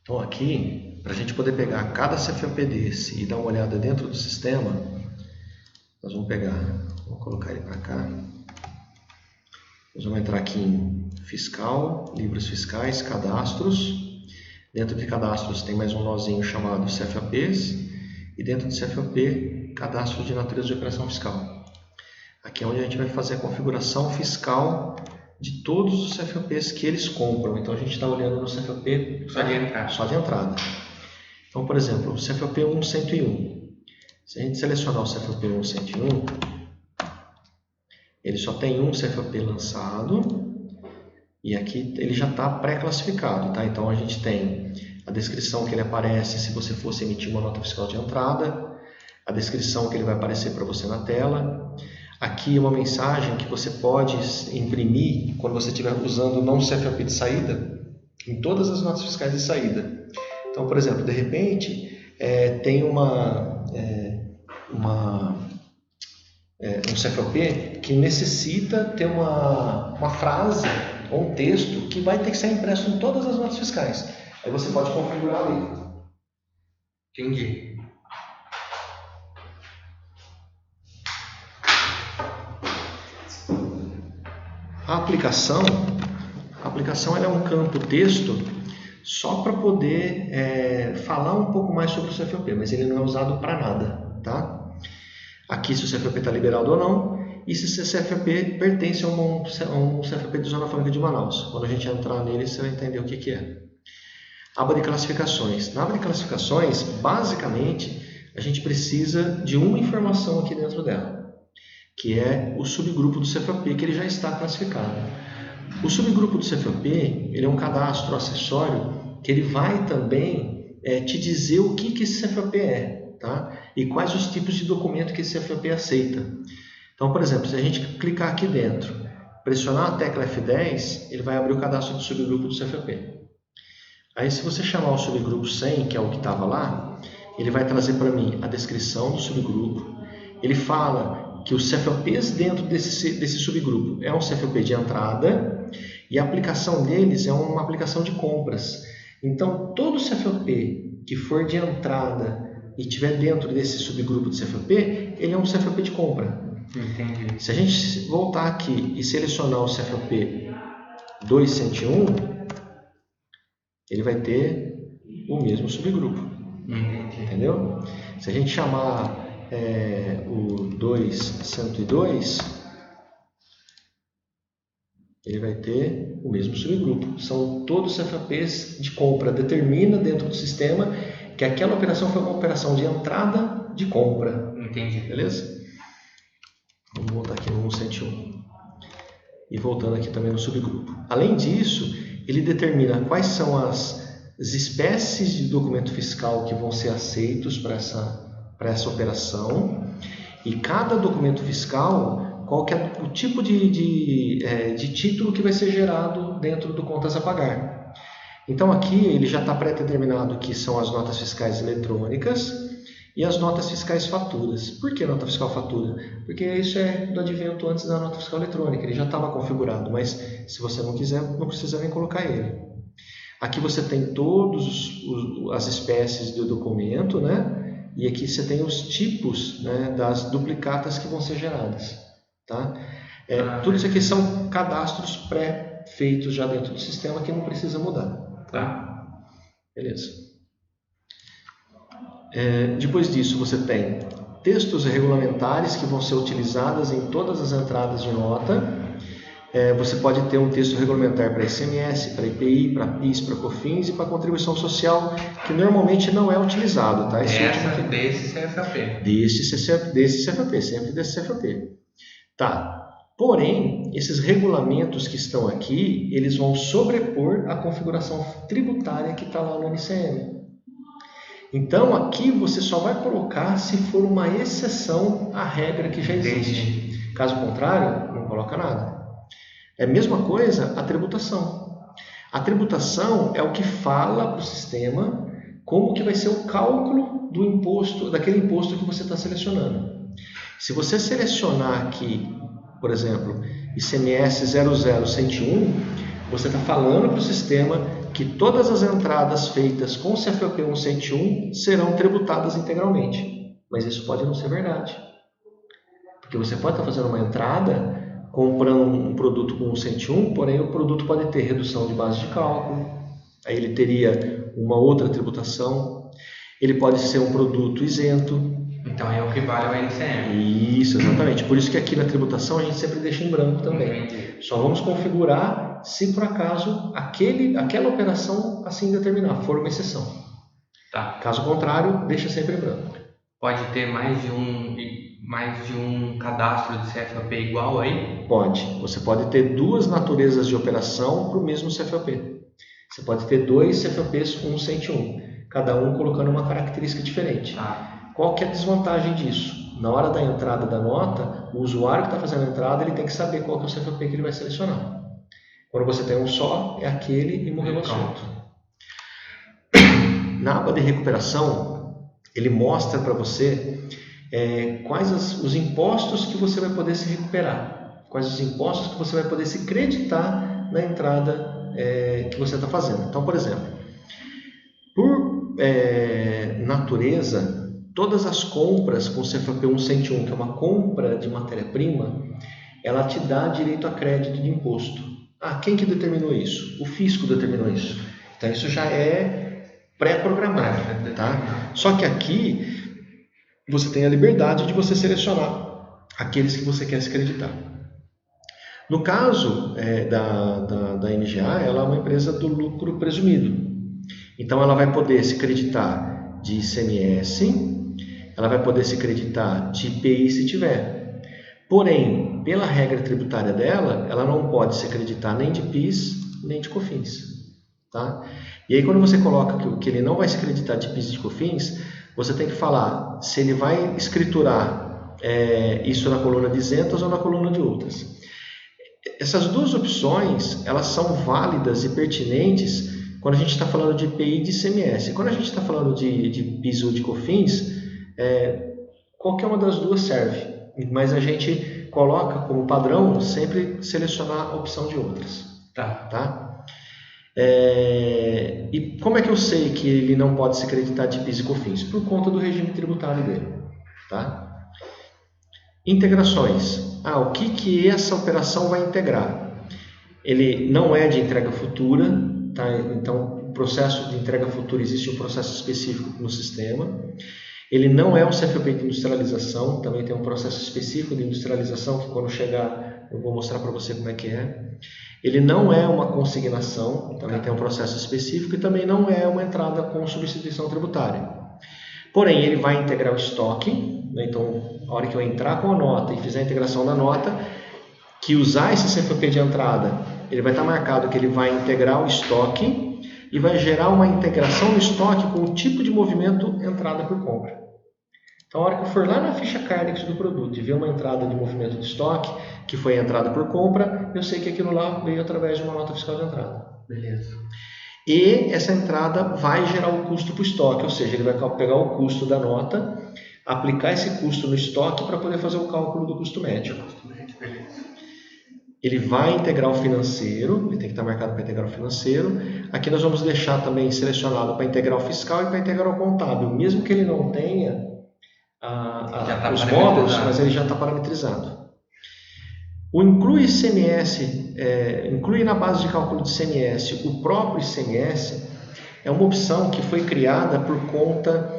Então aqui, para a gente poder pegar cada CFOP desse e dar uma olhada dentro do sistema, nós vamos colocar ele para cá. Nós vamos entrar aqui em Fiscal, Livros Fiscais, Cadastros. Dentro de Cadastros tem mais um nozinho chamado CFOPs. E dentro de CFOP, Cadastro de Natureza de Operação Fiscal. Aqui é onde a gente vai fazer a configuração fiscal de todos os CFOPs que eles compram. Então a gente está olhando no CFOP só de entrada. Então, por exemplo, o CFOP 1101. Se a gente selecionar o CFOP 1101, ele só tem um CFOP lançado e aqui ele já está pré-classificado, tá? Então a gente tem a descrição que ele aparece se você fosse emitir uma nota fiscal de entrada, a descrição que ele vai aparecer para você na tela. Aqui uma mensagem que você pode imprimir quando você estiver usando não CFOP de saída, em todas as notas fiscais de saída. Então, por exemplo, de repente, tem um CFOP que necessita ter uma frase ou um texto que vai ter que ser impresso em todas as notas fiscais. Aí você pode configurar ali. Entendi. A aplicação ela é um campo texto só para poder falar um pouco mais sobre o CFOP, mas ele não é usado para nada, tá? Aqui se o CFOP está liberado ou não, e se o CFOP pertence a um CFOP de Zona Franca de Manaus. Quando a gente entrar nele, você vai entender o que é. Aba de classificações. Na aba de classificações, basicamente, a gente precisa de uma informação aqui dentro dela, que é o subgrupo do CFOP, que ele já está classificado. O subgrupo do CFOP, ele é um cadastro acessório que ele vai também te dizer o que esse CFOP é, tá? E quais os tipos de documento que esse CFOP aceita. Então, por exemplo, se a gente clicar aqui dentro, pressionar a tecla F10, ele vai abrir o cadastro do subgrupo do CFOP. Aí, se você chamar o subgrupo 100, que é o que estava lá, ele vai trazer para mim a descrição do subgrupo. Ele fala que os CFOPs dentro desse subgrupo é um CFOP de entrada e a aplicação deles é uma aplicação de compras. Então, todo CFOP que for de entrada e estiver dentro desse subgrupo de CFOP, ele é um CFOP de compra. Entendi. Se a gente voltar aqui e selecionar o CFOP 2101, ele vai ter o mesmo subgrupo. Entendi. Entendeu? Se a gente chamar o 2102, ele vai ter o mesmo subgrupo. São todos CFOPs de compra. Determina dentro do sistema que aquela operação foi uma operação de entrada de compra. Entendi. Beleza? Vamos voltar aqui no 101. E voltando aqui também no subgrupo. Além disso, ele determina quais são as espécies de documento fiscal que vão ser aceitos para essa operação. E cada documento fiscal, qual que é o tipo de título que vai ser gerado dentro do Contas a Pagar. Então aqui ele já está pré-determinado que são as notas fiscais eletrônicas e as notas fiscais faturas. Por que nota fiscal fatura? Porque isso é do advento antes da nota fiscal eletrônica, ele já estava configurado, mas se você não quiser, não precisa nem colocar ele. Aqui você tem todas as espécies do documento, né? E aqui você tem os tipos, né, das duplicatas que vão ser geradas. Tá? Tudo isso aqui são cadastros pré-feitos já dentro do sistema que não precisa mudar. Tá? Beleza. Depois disso você tem textos regulamentares que vão ser utilizados em todas as entradas de nota. Você pode ter um texto regulamentar para ICMS, para IPI, para PIS, para COFINS e para contribuição social, que normalmente não é utilizado. Tá? Desse CFOP. Desse CFOP, sempre desse CFOP. Tá. Porém, esses regulamentos que estão aqui, eles vão sobrepor a configuração tributária que está lá no NCM. Então, aqui você só vai colocar se for uma exceção à regra que já existe. Caso contrário, não coloca nada. É a mesma coisa a tributação. A tributação é o que fala para o sistema como que vai ser o cálculo do imposto, daquele imposto que você está selecionando. Se você selecionar aqui, por exemplo, ICMS 00101, você está falando para o sistema que todas as entradas feitas com o CFOP 101 serão tributadas integralmente. Mas isso pode não ser verdade. Porque você pode estar fazendo uma entrada, comprando um produto com 101, porém o produto pode ter redução de base de cálculo, aí ele teria uma outra tributação, ele pode ser um produto isento. Então é o que vale o NCM. Isso, exatamente. Por isso que aqui na tributação a gente sempre deixa em branco também. Entendi. Só vamos configurar se por acaso aquela operação assim determinar, for uma exceção. Tá. Caso contrário, deixa sempre em branco. Pode ter mais de um cadastro de CFOP igual aí? Pode. Você pode ter duas naturezas de operação para o mesmo CFOP. Você pode ter dois CFOPs com 101, cada um colocando uma característica diferente. Tá. Qual que é a desvantagem disso? Na hora da entrada da nota, o usuário que está fazendo a entrada ele tem que saber qual que é o CFOP que ele vai selecionar. Quando você tem um só, é aquele e morreu o assunto. Na aba de recuperação, ele mostra para você quais os impostos que você vai poder se recuperar, quais os impostos que você vai poder se creditar na entrada que você está fazendo. Então, por exemplo, por natureza, todas as compras com CFOP 101, que é uma compra de matéria-prima, ela te dá direito a crédito de imposto. Quem que determinou isso? O fisco determinou isso. Então, isso já é pré-programado. Tá? Só que aqui, você tem a liberdade de você selecionar aqueles que você quer se creditar. No caso da NGA, ela é uma empresa do lucro presumido. Então, ela vai poder se creditar de ICMS, ela vai poder se creditar de IPI se tiver. Porém, pela regra tributária dela, ela não pode se creditar nem de PIS, nem de COFINS. Tá? E aí, quando você coloca que ele não vai se creditar de PIS e de COFINS, você tem que falar se ele vai escriturar isso na coluna de isentas ou na coluna de outras. Essas duas opções, elas são válidas e pertinentes quando a gente está falando de IPI e de ICMS. Quando a gente está falando de PIS ou de COFINS, qualquer uma das duas serve, mas a gente coloca como padrão sempre selecionar a opção de outras. Tá? E como é que eu sei que ele não pode se creditar de PIS e COFINS? Por conta do regime tributário dele. Tá? Integrações. O que essa operação vai integrar? Ele não é de entrega futura, tá? Então o processo de entrega futura existe um processo específico no sistema. Ele não é um CFOP de industrialização, também tem um processo específico de industrialização que quando chegar eu vou mostrar para você como é que é. Ele não é uma consignação, também tem um processo específico e também não é uma entrada com substituição tributária. Porém, ele vai integrar o estoque, né? Então, a hora que eu entrar com a nota e fizer a integração da nota, que usar esse CFOP de entrada, ele vai estar marcado que ele vai integrar o estoque e vai gerar uma integração no estoque com o tipo de movimento entrada por compra. Então, a hora que eu for lá na ficha Cardex do produto e ver uma entrada de movimento de estoque, que foi entrada por compra, eu sei que aquilo lá veio através de uma nota fiscal de entrada. Beleza. E essa entrada vai gerar o custo para o estoque, ou seja, ele vai pegar o custo da nota, aplicar esse custo no estoque para poder fazer o cálculo do custo médio. Ele vai integrar o financeiro, ele tem que estar marcado para integrar o financeiro. Aqui nós vamos deixar também selecionado para integrar o fiscal e para integrar o contábil, mesmo que ele não tenha os módulos, mas ele já está parametrizado. O inclui ICMS, inclui na base de cálculo de ICMS o próprio ICMS, é uma opção que foi criada por conta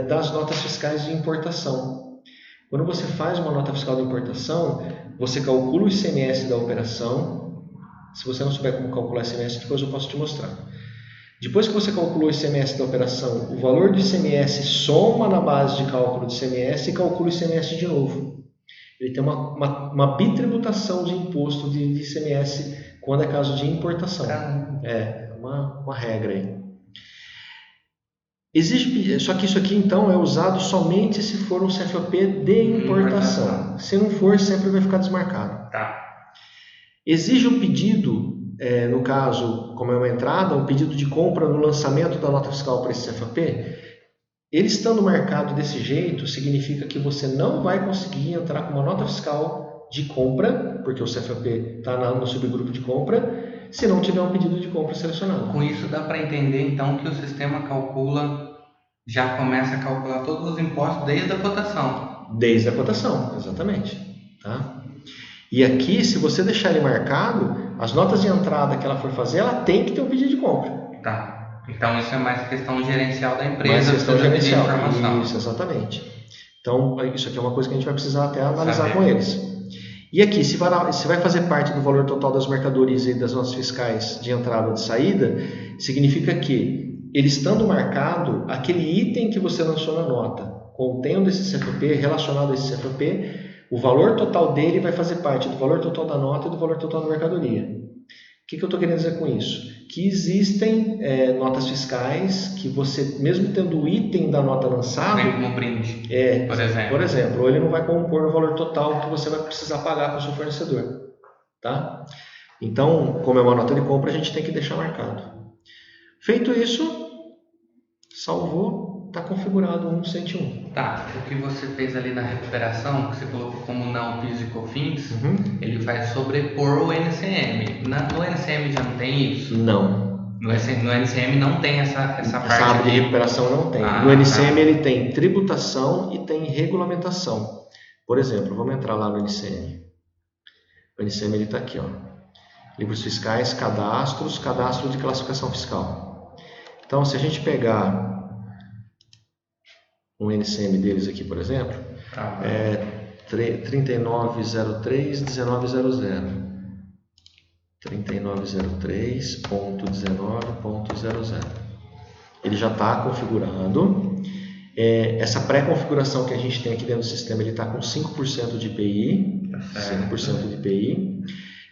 das notas fiscais de importação. Quando você faz uma nota fiscal de importação, você calcula o ICMS da operação. Se você não souber como calcular o ICMS, depois eu posso te mostrar. Depois que você calculou o ICMS da operação, o valor do ICMS soma na base de cálculo de ICMS e calcula o ICMS de novo. Ele tem uma bitributação de imposto de ICMS quando é caso de importação. Uma regra aí. Só que isso aqui então é usado somente se for um CFOP de importação. Se não for, sempre vai ficar desmarcado. Tá. Exige o pedido, no caso, como é uma entrada, um pedido de compra no lançamento da nota fiscal para esse CFOP. Ele estando marcado desse jeito, significa que você não vai conseguir entrar com uma nota fiscal de compra, porque o CFOP está no subgrupo de compra, se não tiver um pedido de compra selecionado. Com isso dá para entender então que o sistema já começa a calcular todos os impostos desde a cotação. Desde a cotação, exatamente. Tá? E aqui, se você deixar ele marcado, as notas de entrada que ela for fazer, ela tem que ter um pedido de compra. Tá. Então isso é mais questão gerencial da empresa. Mais questão gerencial. Informação. Isso, exatamente. Então, isso aqui é uma coisa que a gente vai precisar até analisar com eles. E aqui, se vai fazer parte do valor total das mercadorias e das notas fiscais de entrada e de saída, significa que, ele estando marcado, aquele item que você lançou na nota, contendo esse CFP, relacionado a esse CFP, o valor total dele vai fazer parte do valor total da nota e do valor total da mercadoria. O que eu estou querendo dizer com isso? Que existem notas fiscais que você, mesmo tendo o item da nota lançado... Vem como brinde, por exemplo. Ou ele não vai compor o valor total que você vai precisar pagar para o seu fornecedor. Tá? Então, como é uma nota de compra, a gente tem que deixar marcado. Feito isso, salvou, está configurado 101. Tá, o que você fez ali na recuperação, que você colocou como não PIS e COFINS, ele vai sobrepor o NCM. No NCM já não tem isso? Não. No NCM não tem essa parte. Essa aba de recuperação não tem. No NCM ele tem tributação e tem regulamentação. Por exemplo, vamos entrar lá no NCM. O NCM ele está aqui, ó. Livros fiscais, cadastro de classificação fiscal. Então, se a gente pegar um NCM deles aqui, por exemplo, 3903-1900. 3903.19.00. Ele já está configurado. Essa pré-configuração que a gente tem aqui dentro do sistema, ele está com 5% de IPI, 5% de IPI,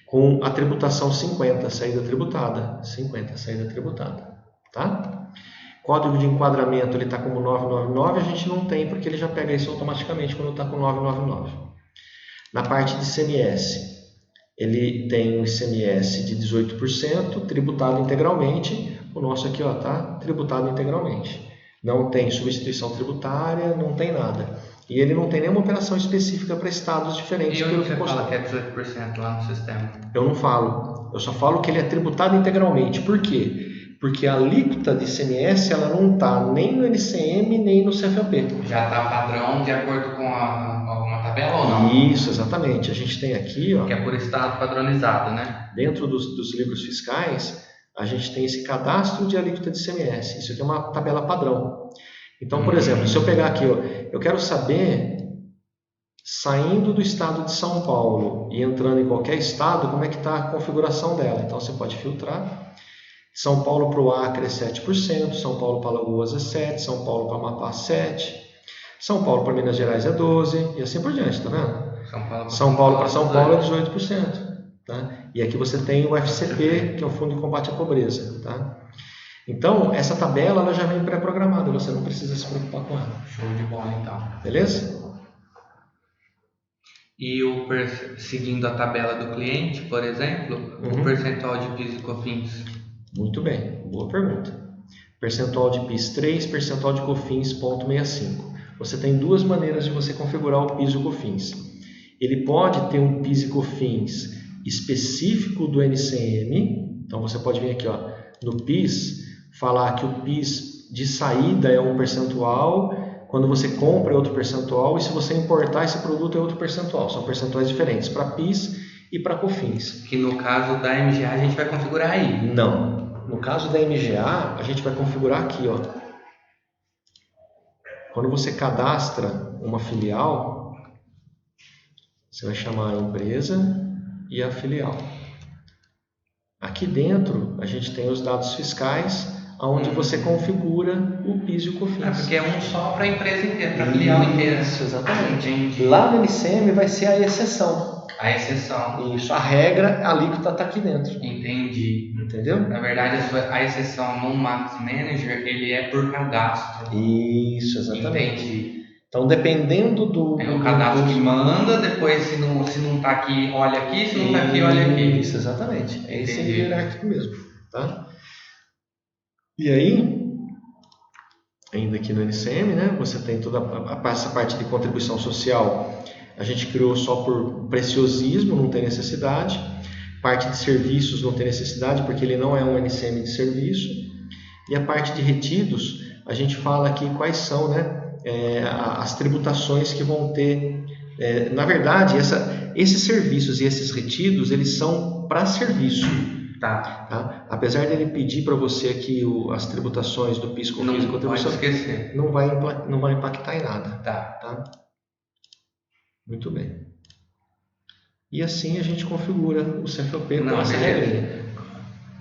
com a tributação 50, saída tributada, 50, saída tributada, tá? Código de enquadramento, ele está como 999, a gente não tem porque ele já pega isso automaticamente quando está com 999. Na parte de ICMS, ele tem um ICMS de 18%, tributado integralmente. O nosso aqui está tributado integralmente. Não tem substituição tributária, não tem nada. E ele não tem nenhuma operação específica para estados diferentes. E onde você fala que é 18% lá no sistema? Eu não falo. Eu só falo que ele é tributado integralmente. Por quê? Porque a alíquota de ICMS ela não está nem no NCM nem no CFAP. Já está padrão de acordo com uma tabela ou não? Isso, exatamente. A gente tem aqui... que é por estado padronizado, né? Dentro dos livros fiscais, a gente tem esse cadastro de alíquota de ICMS. Isso aqui é uma tabela padrão. Então, por exemplo, se eu pegar aqui, eu quero saber, saindo do estado de São Paulo e entrando em qualquer estado, como é que está a configuração dela. Então, você pode filtrar. São Paulo para o Acre é 7%, São Paulo para Alagoas é 7%, São Paulo para Amapá 7%, São Paulo para Minas Gerais é 12% e assim por diante, tá vendo? São Paulo para São Paulo é 18%. Tá? E aqui você tem o FCP, que é o Fundo de Combate à Pobreza. Tá? Então, essa tabela ela já vem pré-programada, você não precisa se preocupar com ela. Show de bola, então. Beleza? E seguindo a tabela do cliente, por exemplo, o percentual de PIS e COFINS? Muito bem, boa pergunta. Percentual de PIS 3, percentual de COFINS 0,65. Você tem duas maneiras de você configurar o PIS e o COFINS. Ele pode ter um PIS e COFINS específico do NCM. Então você pode vir aqui no PIS, falar que o PIS de saída é um percentual, quando você compra é outro percentual, e se você importar esse produto é outro percentual. São percentuais diferentes para PIS e para COFINS. Que no caso da MGA a gente vai configurar aí? Não. No caso da MGA, a gente vai configurar aqui. Quando você cadastra uma filial, você vai chamar a empresa e a filial. Aqui dentro, a gente tem os dados fiscais, onde você configura o PIS e o COFINS. Porque é um só para a empresa inteira, para a filial inteira. Isso, exatamente. Lá no NCM vai ser a exceção. A exceção. Isso, a regra, a alíquota está aqui dentro. Entendi. Entendeu? Na verdade, a exceção no Max Manager, ele é por cadastro. Isso, exatamente. Entendi. Então, dependendo do... É o cadastro que manda, depois se não está aqui, olha aqui, se não está aqui, olha aqui. Isso, exatamente. É esse nível hierárquico mesmo. Tá? E aí, ainda aqui no NCM, né, você tem toda essa parte de contribuição social. A gente criou só por preciosismo, não tem necessidade. Parte de serviços não tem necessidade, porque ele não é um NCM de serviço. E a parte de retidos, a gente fala aqui quais são, né, as tributações que vão ter. Na verdade, esses serviços e esses retidos, eles são para serviço. Tá? Apesar dele pedir para você aqui as tributações do PIS, COFINS e contribuição, não vai impactar em nada. Tá? Muito bem. E assim a gente configura o CFOP com essa regrinha.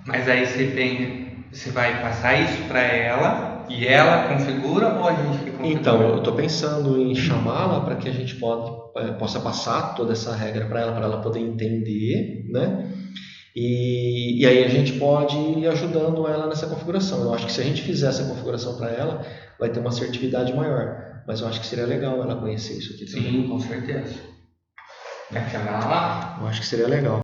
Mas aí você vai passar isso para ela e ela configura, ou a gente que configura? Então, eu estou pensando em chamá-la para que a gente possa passar toda essa regra para ela poder entender, né? E aí a gente pode ir ajudando ela nessa configuração. Eu acho que se a gente fizer essa configuração para ela, vai ter uma assertividade maior. Mas eu acho que seria legal ela conhecer isso aqui também. Sim, com certeza. Quer chamar ela? Eu acho que seria legal.